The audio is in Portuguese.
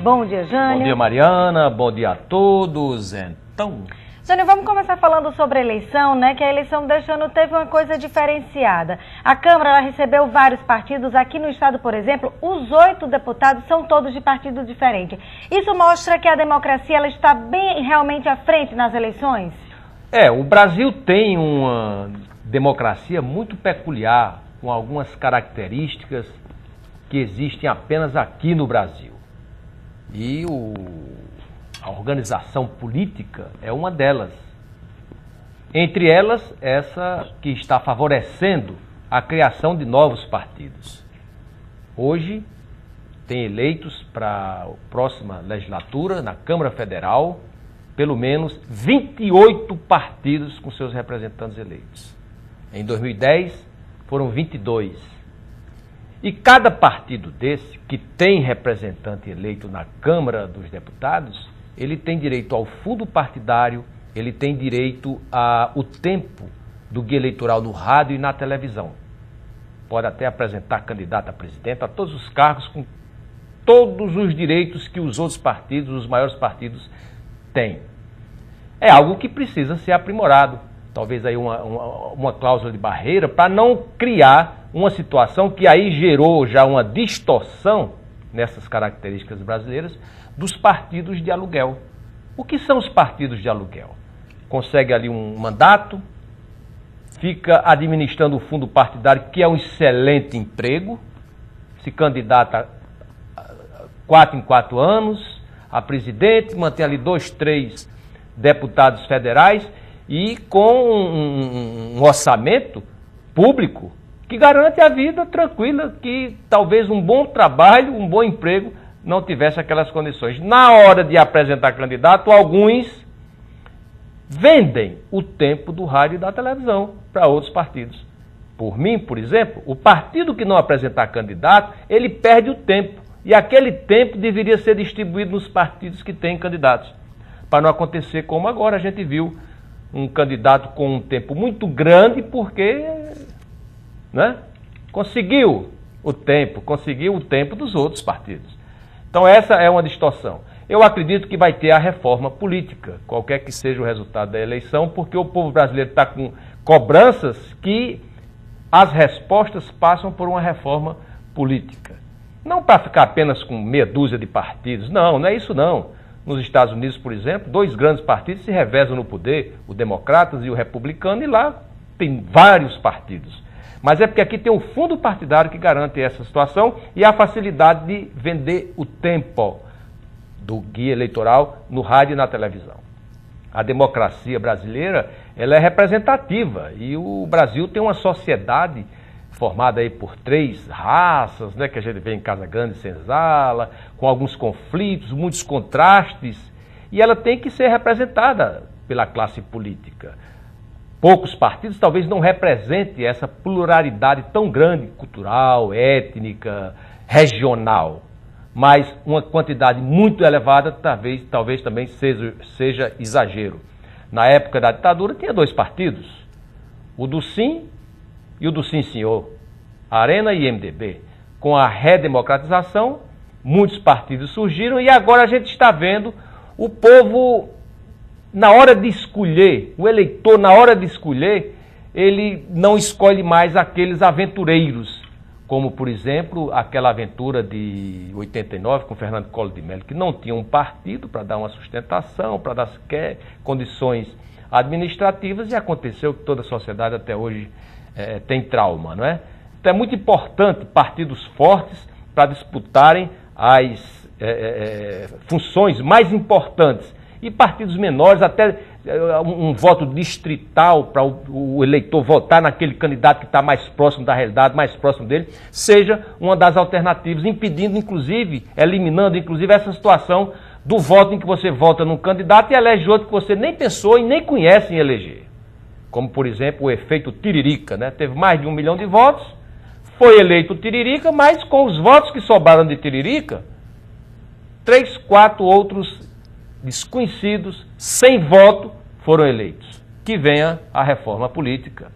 Bom dia, Jânio. Bom dia, Mariana. Bom dia a todos. Então... Jânio, vamos começar falando sobre a eleição, né? Que a eleição deste ano teve uma coisa diferenciada. A Câmara ela recebeu vários partidos. Aqui no estado, por exemplo, os 8 deputados são todos de partido diferente. Isso mostra que a democracia ela está bem realmente à frente nas eleições? O Brasil tem uma democracia muito peculiar, com algumas características que existem apenas aqui no Brasil. E a organização política é uma delas. Entre elas, essa que está favorecendo a criação de novos partidos. Hoje, tem eleitos para a próxima legislatura, na Câmara Federal, pelo menos 28 partidos com seus representantes eleitos. Em 2010, foram 22. E cada partido desse, que tem representante eleito na Câmara dos Deputados, ele tem direito ao fundo partidário, ele tem direito ao tempo do guia eleitoral no rádio e na televisão. Pode até apresentar candidato a presidente, a todos os cargos, com todos os direitos que os outros partidos, os maiores partidos, têm. É algo que precisa ser aprimorado. Talvez aí uma cláusula de barreira para não criar uma situação que aí gerou já uma distorção nessas características brasileiras dos partidos de aluguel. O que são os partidos de aluguel? Consegue ali um mandato, fica administrando o fundo partidário, que é um excelente emprego, se candidata 4 em 4 anos a presidente, mantém ali 2, 3 deputados federais e com um orçamento público que garante a vida tranquila, que talvez um bom trabalho, um bom emprego não tivesse aquelas condições. Na hora de apresentar candidato, alguns vendem o tempo do rádio e da televisão para outros partidos. Por mim, por exemplo, o partido que não apresentar candidato, ele perde o tempo. E aquele tempo deveria ser distribuído nos partidos que têm candidatos. Para não acontecer como agora a gente viu, um candidato com um tempo muito grande porque conseguiu o tempo dos outros partidos. Então essa é uma distorção. Eu acredito que vai ter a reforma política, qualquer que seja o resultado da eleição, porque o povo brasileiro está com cobranças que as respostas passam por uma reforma política. Não para ficar apenas com meia dúzia de partidos, não é isso não. Nos Estados Unidos, por exemplo, 2 grandes partidos se revezam no poder, o Democratas e o Republicano, e lá tem vários partidos. Mas é porque aqui tem um fundo partidário que garante essa situação e a facilidade de vender o tempo do guia eleitoral no rádio e na televisão. A democracia brasileira ela é representativa e o Brasil tem uma sociedade formada aí por 3 raças, que a gente vê em Casa Grande e Senzala, com alguns conflitos, muitos contrastes, e ela tem que ser representada pela classe política. Poucos partidos talvez não representem essa pluralidade tão grande, cultural, étnica, regional, mas uma quantidade muito elevada talvez também seja exagero. Na época da ditadura tinha 2 partidos, o do Sim e o do Sim Senhor, Arena e MDB. Com a redemocratização, muitos partidos surgiram e agora a gente está vendo o povo... Na hora de escolher, o eleitor, na hora de escolher, ele não escolhe mais aqueles aventureiros, como, por exemplo, aquela aventura de 89 com Fernando Collor de Mello, que não tinha um partido para dar uma sustentação, para dar sequer condições administrativas, e aconteceu que toda a sociedade até hoje tem trauma, não é? Então é muito importante partidos fortes para disputarem as funções mais importantes. E partidos menores, até um voto distrital para o eleitor votar naquele candidato que está mais próximo da realidade, mais próximo dele, seja uma das alternativas, impedindo, inclusive, eliminando, inclusive, essa situação do voto em que você vota num candidato e elege outro que você nem pensou e nem conhece em eleger. Como, por exemplo, o efeito Tiririca, Teve mais de 1 milhão de votos, foi eleito o Tiririca, mas com os votos que sobraram de Tiririca, 3, 4 outros desconhecidos, sem voto, foram eleitos. Que venha a reforma política.